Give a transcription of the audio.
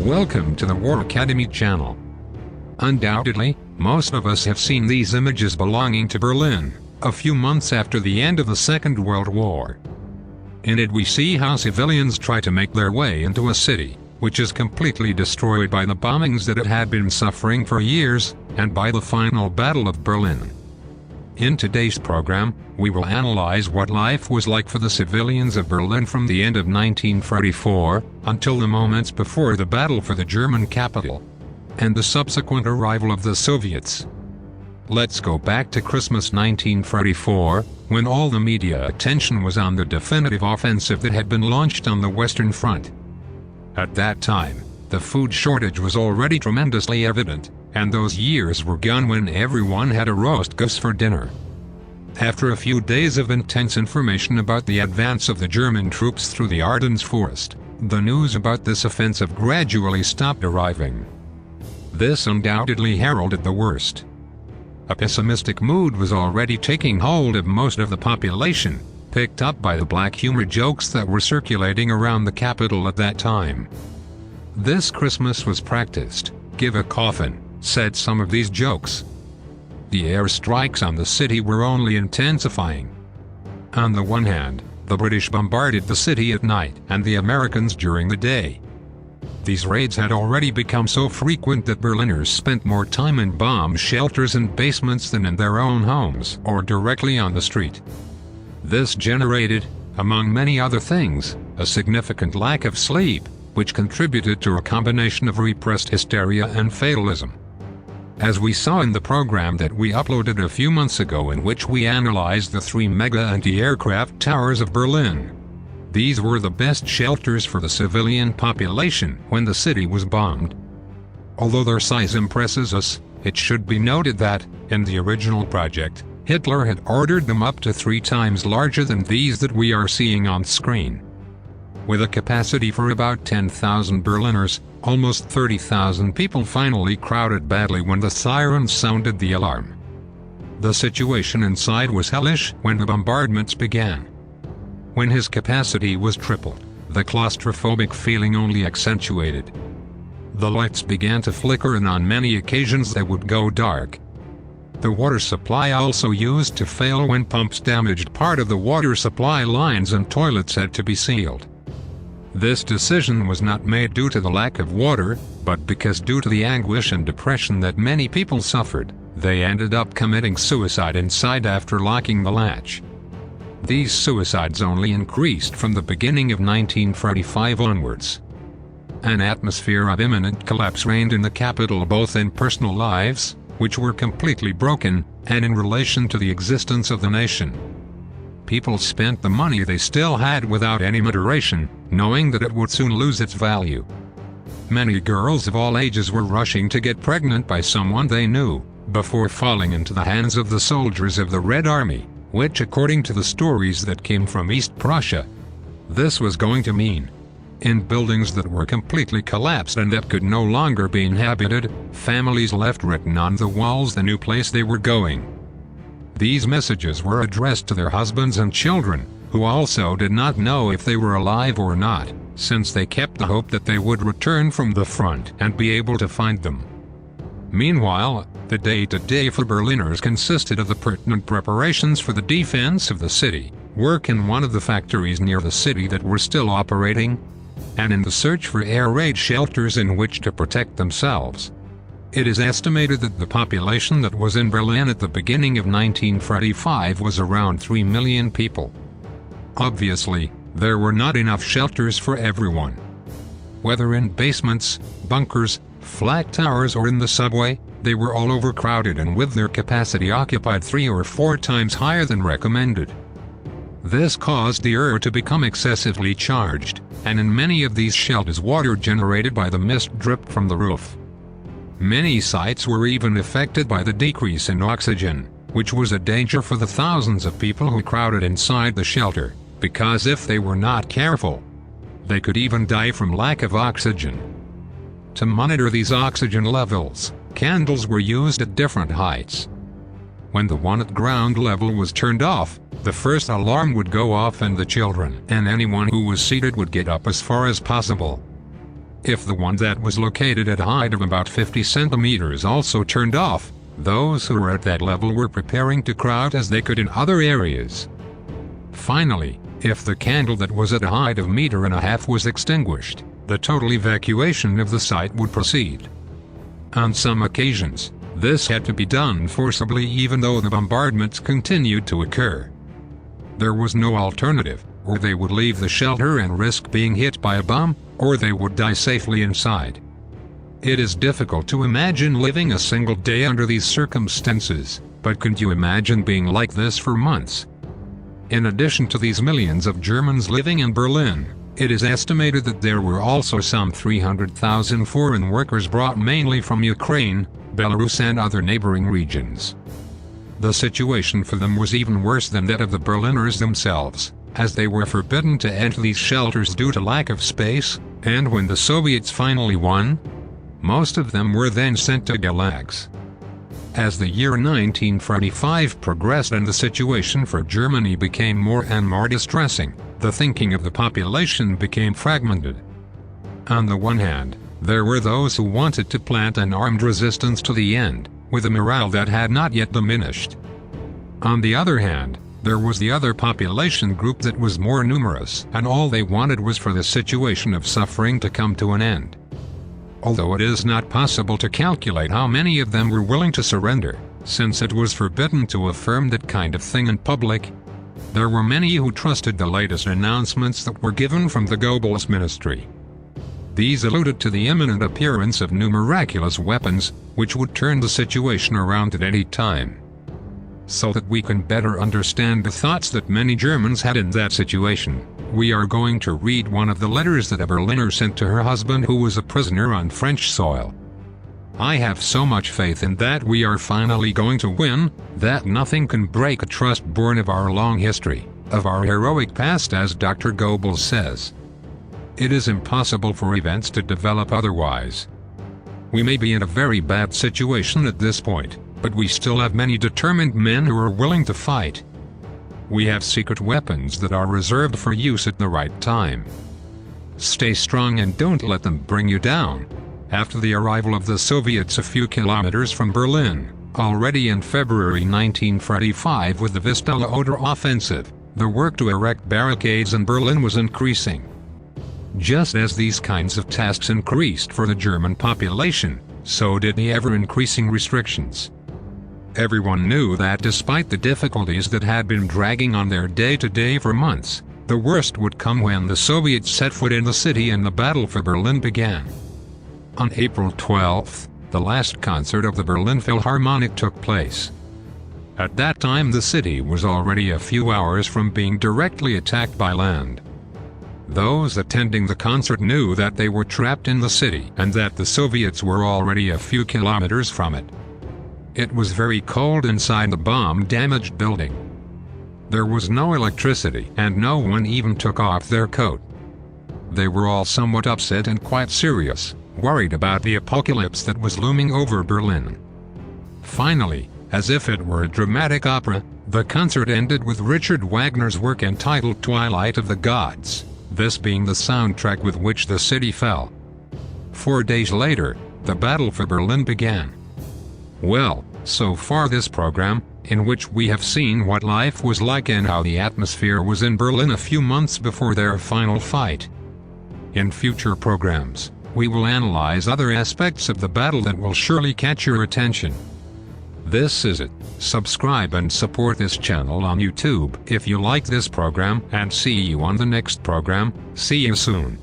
Welcome to the War Academy channel. Undoubtedly, most of us have seen these images belonging to Berlin, a few months after the end of the Second World War. In it we see how civilians try to make their way into a city, which is completely destroyed by the bombings that it had been suffering for years, and by the final Battle of Berlin. In today's program, we will analyze what life was like for the civilians of Berlin from the end of 1944 until the moments before the battle for the German capital and the subsequent arrival of the Soviets. Let's go back to Christmas 1944, when all the media attention was on the definitive offensive that had been launched on the Western Front. At that time, the food shortage was already tremendously evident, and those years were gone when everyone had a roast goose for dinner. After a few days of intense information about the advance of the German troops through the Ardennes forest, the news about this offensive gradually stopped arriving. This undoubtedly heralded the worst. A pessimistic mood was already taking hold of most of the population, picked up by the black humor jokes that were circulating around the capital at that time. This Christmas was practiced, give a coffin, said some of these jokes. The airstrikes on the city were only intensifying. On the one hand, the British bombarded the city at night and the Americans during the day. These raids had already become so frequent that Berliners spent more time in bomb shelters and basements than in their own homes or directly on the street. This generated, among many other things, a significant lack of sleep, which contributed to a combination of repressed hysteria and fatalism. As we saw in the program that we uploaded a few months ago in which we analyzed the 3 mega anti-aircraft towers of Berlin. These were the best shelters for the civilian population when the city was bombed. Although their size impresses us, it should be noted that, in the original project, Hitler had ordered them up to 3 times larger than these that we are seeing on screen. With a capacity for about 10,000 Berliners, almost 30,000 people finally crowded badly when the sirens sounded the alarm. The situation inside was hellish when the bombardments began. When his capacity was tripled, the claustrophobic feeling only accentuated. The lights began to flicker and on many occasions they would go dark. The water supply also used to fail when pumps damaged part of the water supply lines and toilets had to be sealed. This decision was not made due to the lack of water, but because due to the anguish and depression that many people suffered, they ended up committing suicide inside after locking the latch. These suicides only increased from the beginning of 1945 onwards. An atmosphere of imminent collapse reigned in the capital, both in personal lives, which were completely broken, and in relation to the existence of the nation. People spent the money they still had without any moderation, knowing that it would soon lose its value. Many girls of all ages were rushing to get pregnant by someone they knew, before falling into the hands of the soldiers of the Red Army, which, according to the stories that came from East Prussia, this was going to mean, in buildings that were completely collapsed and that could no longer be inhabited, families left written on the walls the new place they were going. These messages were addressed to their husbands and children, who also did not know if they were alive or not, since they kept the hope that they would return from the front and be able to find them. Meanwhile, the day-to-day for Berliners consisted of the pertinent preparations for the defense of the city, work in one of the factories near the city that were still operating, and in the search for air raid shelters in which to protect themselves. It is estimated that the population that was in Berlin at the beginning of 1945 was around 3 million people. Obviously, there were not enough shelters for everyone. Whether in basements, bunkers, flat towers or in the subway, they were all overcrowded and with their capacity occupied 3 or 4 times higher than recommended. This caused the air to become excessively charged, and in many of these shelters water generated by the mist dripped from the roof. Many sites were even affected by the decrease in oxygen, which was a danger for the thousands of people who crowded inside the shelter, because if they were not careful, they could even die from lack of oxygen. To monitor these oxygen levels, candles were used at different heights. When the one at ground level was turned off, the first alarm would go off and the children and anyone who was seated would get up as far as possible. If the one that was located at a height of about 50 centimeters also turned off, those who were at that level were preparing to crowd as they could in other areas. Finally, if the candle that was at a height of 1.5 meters was extinguished, the total evacuation of the site would proceed. On some occasions, this had to be done forcibly even though the bombardments continued to occur. There was no alternative, or they would leave the shelter and risk being hit by a bomb, or they would die safely inside. It is difficult to imagine living a single day under these circumstances, but could you imagine being like this for months? In addition to these millions of Germans living in Berlin, it is estimated that there were also some 300,000 foreign workers brought mainly from Ukraine, Belarus and other neighboring regions. The situation for them was even worse than that of the Berliners themselves, as they were forbidden to enter these shelters due to lack of space, and when the Soviets finally won, most of them were then sent to gulags. As the year 1945 progressed and the situation for Germany became more and more distressing, the thinking of the population became fragmented. On the one hand, there were those who wanted to plant an armed resistance to the end, with a morale that had not yet diminished. On the other hand, there was the other population group that was more numerous, and all they wanted was for the situation of suffering to come to an end. Although it is not possible to calculate how many of them were willing to surrender, since it was forbidden to affirm that kind of thing in public, there were many who trusted the latest announcements that were given from the Goebbels ministry. These alluded to the imminent appearance of new miraculous weapons, which would turn the situation around at any time. So that we can better understand the thoughts that many Germans had in that situation, we are going to read one of the letters that a Berliner sent to her husband who was a prisoner on French soil. I have so much faith in that we are finally going to win, that nothing can break a trust born of our long history, of our heroic past, as Dr. Goebbels says. It is impossible for events to develop otherwise. We may be in a very bad situation at this point, but we still have many determined men who are willing to fight. We have secret weapons that are reserved for use at the right time. Stay strong and don't let them bring you down. After the arrival of the Soviets a few kilometers from Berlin, already in February 1945 with the Vistula-Oder offensive, the work to erect barricades in Berlin was increasing. Just as these kinds of tasks increased for the German population, so did the ever-increasing restrictions. Everyone knew that despite the difficulties that had been dragging on their day-to-day for months, the worst would come when the Soviets set foot in the city and the battle for Berlin began. On April 12, the last concert of the Berlin Philharmonic took place. At that time the city was already a few hours from being directly attacked by land. Those attending the concert knew that they were trapped in the city and that the Soviets were already a few kilometers from it. It was very cold inside the bomb-damaged building. There was no electricity and no one even took off their coat. They were all somewhat upset and quite serious, worried about the apocalypse that was looming over Berlin. Finally, as if it were a dramatic opera, the concert ended with Richard Wagner's work entitled Twilight of the Gods, this being the soundtrack with which the city fell. 4 days later, the battle for Berlin began. Well, so far this program, in which we have seen what life was like and how the atmosphere was in Berlin a few months before their final fight. In future programs, we will analyze other aspects of the battle that will surely catch your attention. This is it. Subscribe and support this channel on YouTube if you like this program, and see you on the next program. See you soon.